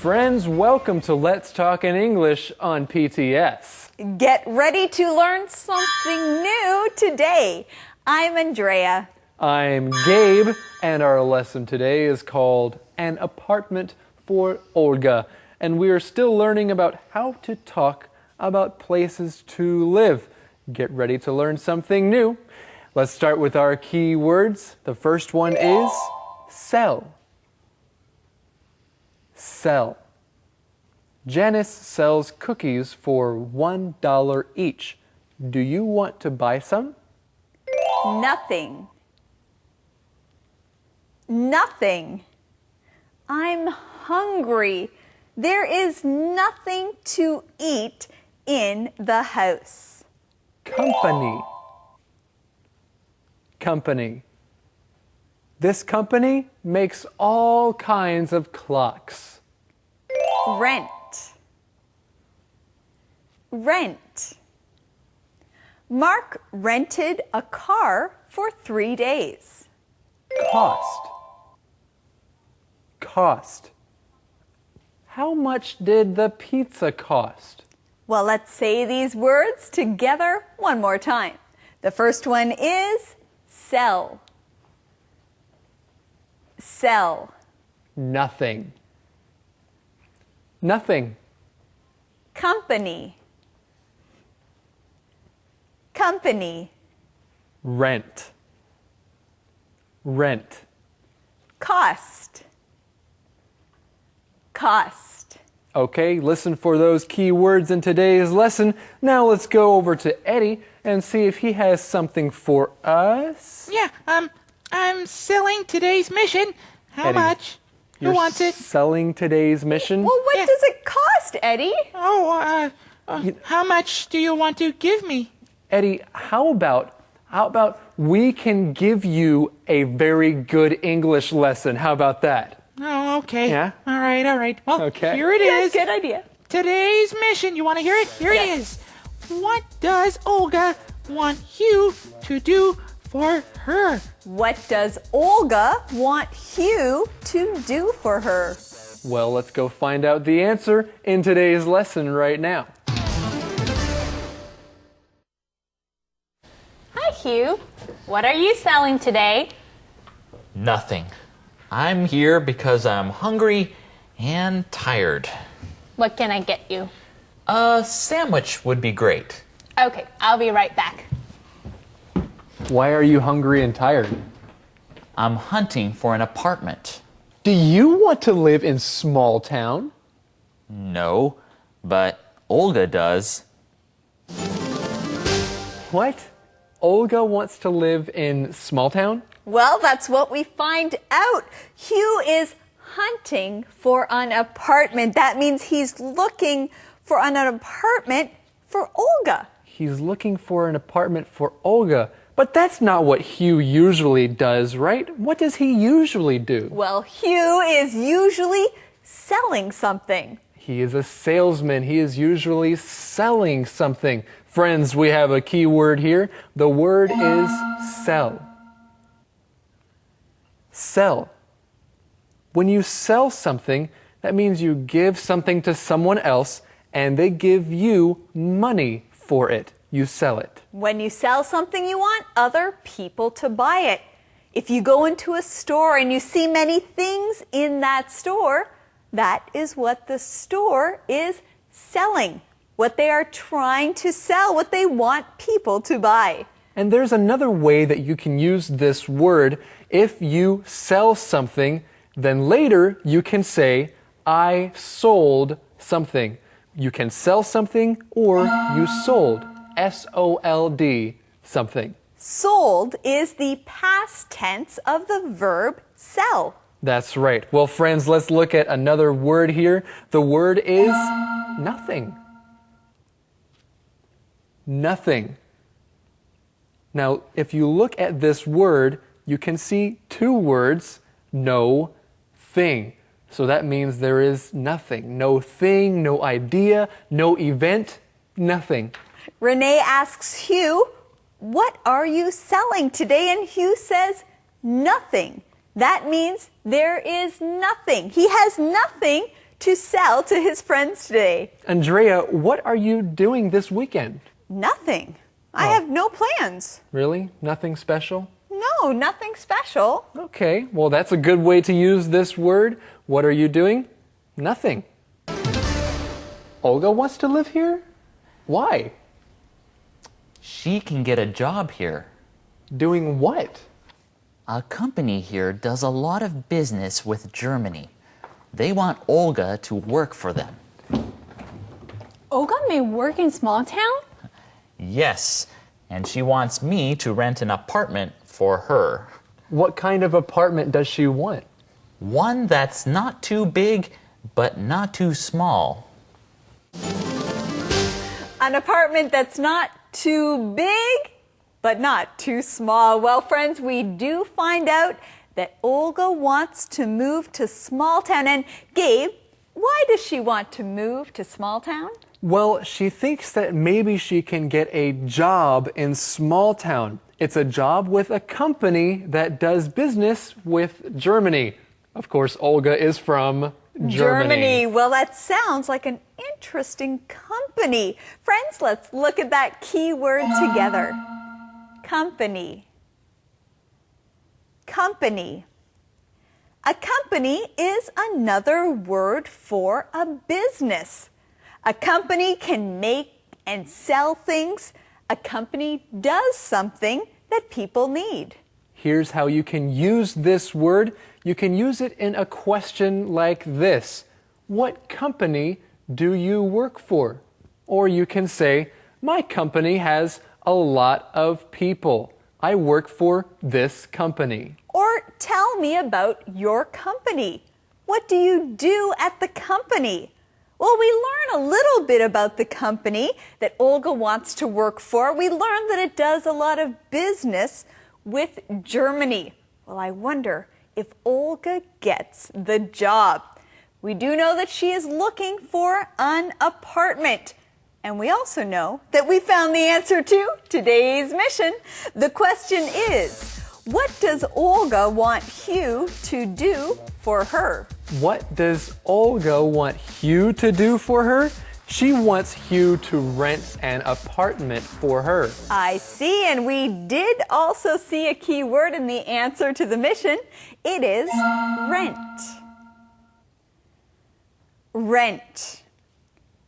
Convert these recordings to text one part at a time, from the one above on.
Friends, welcome to Let's Talk in English on PTS. Get ready to learn something new today. I'm Andrea. I'm Gabe, and our lesson today is called An Apartment for Olga. And we are still learning about how to talk about places to live. Get ready to learn something new. Let's start with our key words. The first one is sell. Sell. Janice sells cookies for $1 each. Do you want to buy some? Nothing. Nothing. I'm hungry. There is nothing to eat in the house. Company. Company. This company makes all kinds of clocks. Rent. Rent. Mark rented a car for 3 days. Cost. Cost. How much did the pizza cost? Well, let's say these words together one more time. The first one is sell. Sell. Nothing. Nothing. Company. Company. Rent. Rent. Cost. Cost. Okay, listen for those key words in today's lesson. Now let's go over to Eddie and see if he has something for us. Yeah, I'm selling today's mission. How Eddie, much? Who wants it? Selling today's mission? Well, what does it cost, Eddie? Oh, how much do you want to give me? Eddie, how about we can give you a very good English lesson? How about that? Oh, okay. Yeah? All right. Well, Okay. here it is. Good idea. Today's mission. You want to hear it? Here it is. What does Olga want you to do for her? What does Olga want Hugh to do for her? Well, let's go find out the answer in today's lesson right now. Hi, Hugh. What are you selling today? Nothing. I'm here because I'm hungry and tired. What can I get you? A sandwich would be great. Okay, I'll be right back. Why are you hungry and tired? I'm hunting for an apartment. Do you want to live in small town? No, but Olga does. What? Olga wants to live in small town? Well, that's what we find out. Hugh is hunting for an apartment. That means he's looking for an apartment for Olga. He's looking for an apartment for Olga. But that's not what Hugh usually does, right? What does he usually do? Well, Hugh is usually selling something. He is a salesman. He is usually selling something. Friends, we have a key word here. The word is sell. Sell. When you sell something, that means you give something to someone else and they give you money for it. You sell it. When you sell something, you want other people to buy it. If you go into a store and you see many things in that store, that is what the store is selling. What they are trying to sell, what they want people to buy. And there's another way that you can use this word. If you sell something, then later you can say, I sold something. You can sell something or you sold. S-O-L-D, something. Sold is the past tense of the verb sell. That's right. Well, friends, let's look at another word here. The word is nothing. Nothing. Now, if you look at this word, you can see two words, no thing. So that means there is nothing. No thing, no idea, no event, nothing. Renee asks Hugh, what are you selling today? And Hugh says, nothing. That means there is nothing. He has nothing to sell to his friends today? Andrea, what are you doing this weekend? Nothing. I have no plans. Really? Nothing special? No, nothing special. Okay, well, that's a good way to use this word. What are you doing? Nothing. Olga wants to live here? Why? She can get a job here. Doing what? A company here does a lot of business with Germany. They want Olga to work for them. Olga may work in small town? Yes, and she wants me to rent an apartment for her. What kind of apartment does she want? One that's not too big, but not too small. An apartment that's not too big, but not too small. Well, friends, we do find out that Olga wants to move to small town. And Gabe, why does she want to move to small town? Well, she thinks that maybe she can get a job in small town. It's a job with a company that does business with Germany. Of course, Olga is from Germany. Well, that sounds like an interesting company. Friends, let's look at that key word together. Company. Company. A company is another word for a business. A company can make and sell things. A company does something that people need. Here's how you can use this word. You can use it in a question like this. What company do you work for? Or you can say, my company has a lot of people. I work for this company. Or tell me about your company. What do you do at the company? Well, we learn a little bit about the company that Olga wants to work for. We learned that it does a lot of business with Germany. Well, I wonder if Olga gets the job. We do know that she is looking for an apartment. And we also know that we found the answer to today's mission. The question is, what does Olga want Hugh to do for her? What does Olga want Hugh to do for her? She wants Hugh to rent an apartment for her. I see, and we did also see a key word in the answer to the mission. It is rent. Rent.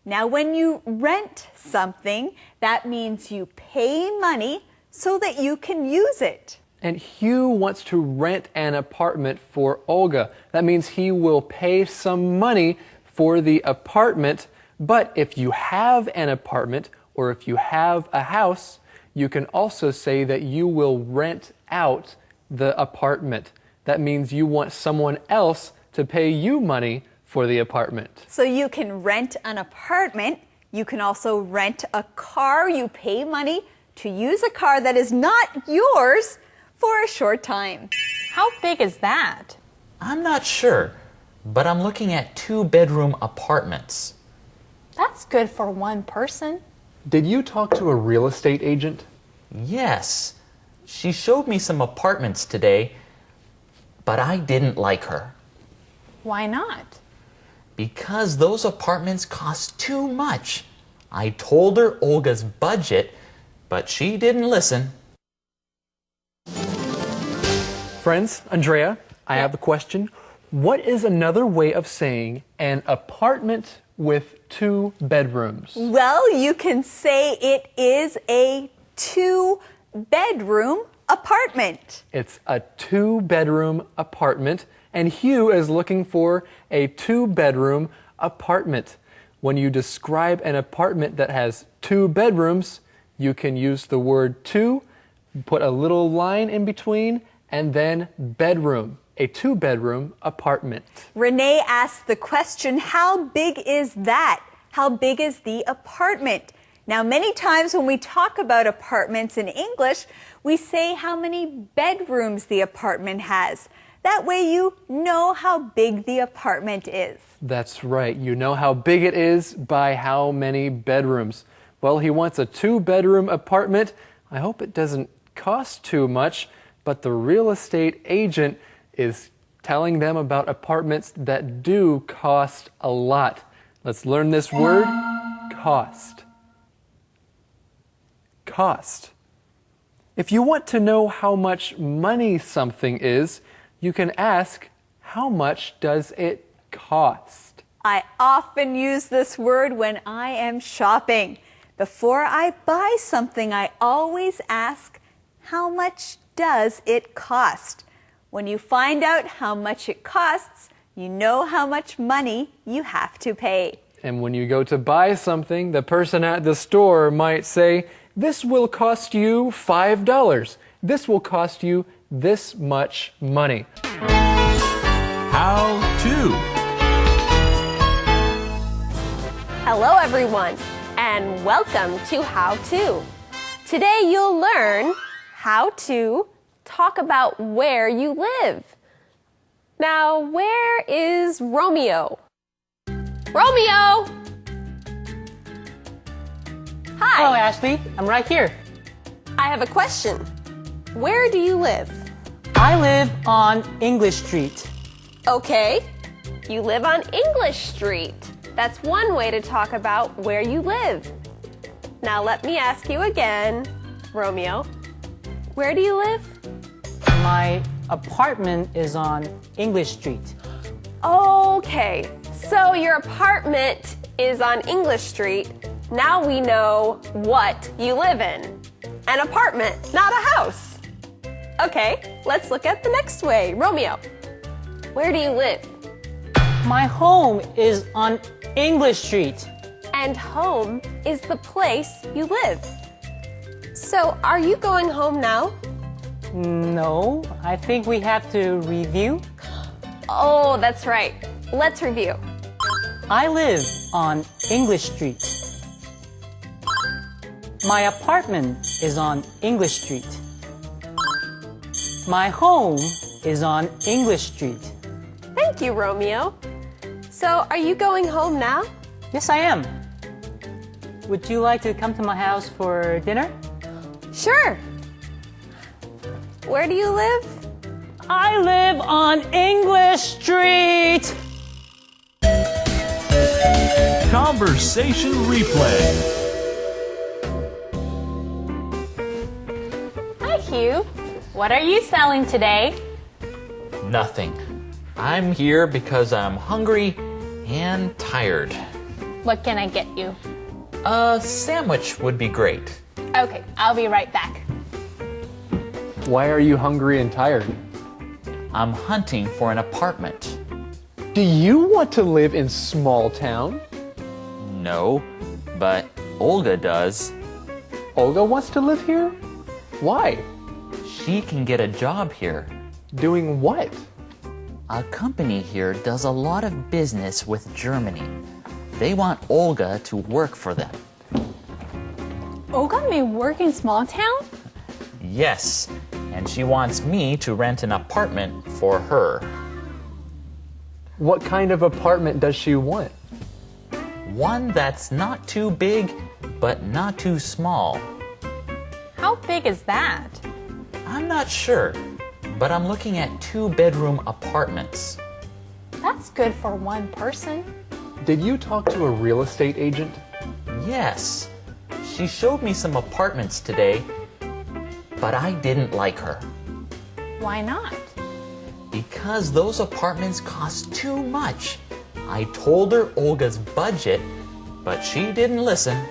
Now, when you rent something, that means you pay money so that you can use it. And Hugh wants to rent an apartment for Olga. That means he will pay some money for the apartment. But if you have an apartment or if you have a house, you can also say that you will rent out the apartment. That means you want someone else to pay you money for the apartment. So you can rent an apartment. You can also rent a car. You pay money to use a car that is not yours for a short time. How big is that? I'm not sure, but I'm looking at 2-bedroom apartments. That's good for one person. Did you talk to a real estate agent? Yes, she showed me some apartments today, but I didn't like her. Why not? Because those apartments cost too much. I told her Olga's budget, but she didn't listen. Friends, Andrea, I have a question. What is another way of saying an apartment with 2 bedrooms? Well, you can say it is a 2-bedroom apartment. It's a 2-bedroom apartment, and Hugh is looking for a 2-bedroom apartment. When you describe an apartment that has 2 bedrooms, you can use the word 2, put a little line in between, and then bedroom, a 2-bedroom apartment. Renee asked the question, how big is that? How big is the apartment? Now, many times when we talk about apartments in English, we say how many bedrooms the apartment has. That way you know how big the apartment is. That's right. You know how big it is by how many bedrooms. Well, he wants a 2-bedroom apartment. I hope it doesn't cost too much, but the real estate agent is telling them about apartments that do cost a lot. Let's learn this word, cost. Cost. If you want to know how much money something is, you can ask, how much does it cost? I often use this word when I am shopping. Before I buy something, I always ask, how much does it cost? When you find out how much it costs, you know how much money you have to pay. And when you go to buy something, the person at the store might say, this will cost you $5. This will cost you this much money. How to. Hello everyone, and welcome to How To. Today you'll learn how to talk about where you live. Now, where is Romeo? Romeo! Hi. Hello, Ashley. I'm right here. I have a question. Where do you live? I live on English Street. Okay, you live on English Street. That's one way to talk about where you live. Now let me ask you again, Romeo. Where do you live? My apartment is on English Street. Okay, so your apartment is on English Street. Now we know what you live in. An apartment, not a house. Okay, let's look at the next way. Romeo, where do you live? My home is on English Street. And home is the place you live. So, are you going home now? No, I think we have to review. Oh, that's right. Let's review. I live on English Street. My apartment is on English Street. My home is on English Street. Thank you, Romeo. So, are you going home now? Yes, I am. Would you like to come to my house for dinner? Sure. Where do you live? I live on English Street. Conversation replay. Hi, Hugh. What are you selling today? Nothing. I'm here because I'm hungry and tired. What can I get you? A sandwich would be great. Okay, I'll be right back. Why are you hungry and tired? I'm hunting for an apartment. Do you want to live in small town? No, but Olga does. Olga wants to live here? Why? She can get a job here. Doing what? A company here does a lot of business with Germany. They want Olga to work for them. Olga may work in small town? Yes, and she wants me to rent an apartment for her. What kind of apartment does she want? One that's not too big, but not too small. How big is that? I'm not sure, but I'm looking at 2-bedroom apartments. That's good for one person. Did you talk to a real estate agent? Yes, she showed me some apartments today, but I didn't like her. Why not? Because those apartments cost too much. I told her Olga's budget, but she didn't listen.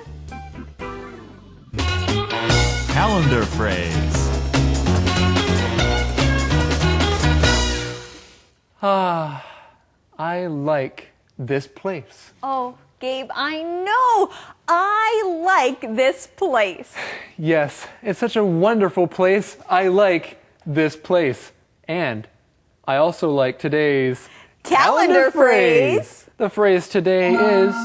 Calendar phrase. I like this place. Oh, Gabe, I know. I like this place. Yes, it's such a wonderful place. I like this place. And I also like today's Calendar phrase. The phrase today is,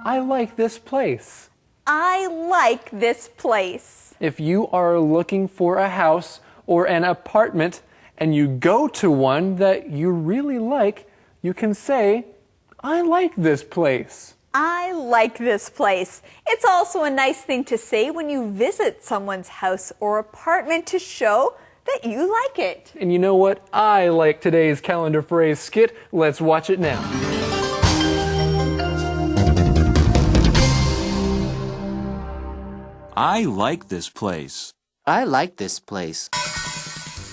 I like this place. I like this place. If you are looking for a house or an apartment and you go to one that you really like, you can say, I like this place. I like this place. It's also a nice thing to say when you visit someone's house or apartment to show that you like it. And you know what? I like today's calendar phrase skit. Let's watch it now. I like this place. I like this place.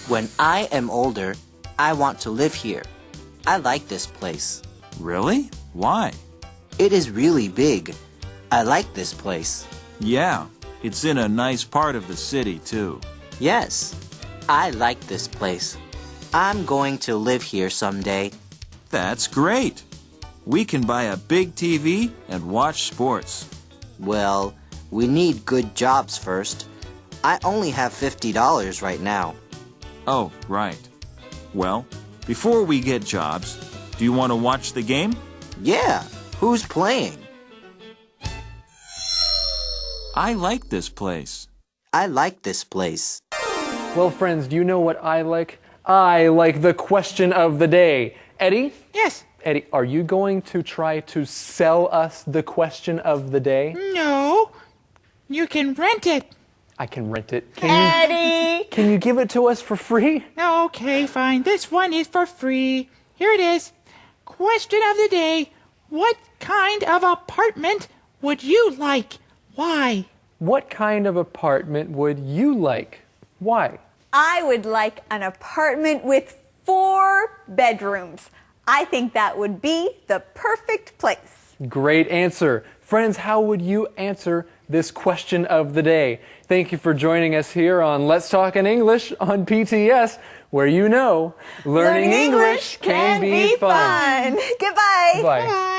When I am older, I want to live here. I like this place. Really? Why? It is really big. I like this place. Yeah, it's in a nice part of the city, too. Yes, I like this place. I'm going to live here someday. That's great. We can buy a big TV and watch sports. Well, we need good jobs first. I only have $50 right now. Oh, right. Well, before we get jobs, do you want to watch the game? Yeah, who's playing? I like this place. I like this place. Well, friends, do you know what I like? I like the question of the day. Eddie? Yes. Eddie, are you going to try to sell us the question of the day? No. You can rent it. I can rent it. Eddie! Can you give it to us for free? Okay, fine. This one is for free. Here it is. Question of the day. What kind of apartment would you like? Why? What kind of apartment would you like? Why? I would like an apartment with 4 bedrooms. I think that would be the perfect place. Great answer. Friends, how would you answer this question of the day? Thank you for joining us here on Let's Talk in English on PTS, where you know learning English can be fun. Goodbye. Bye.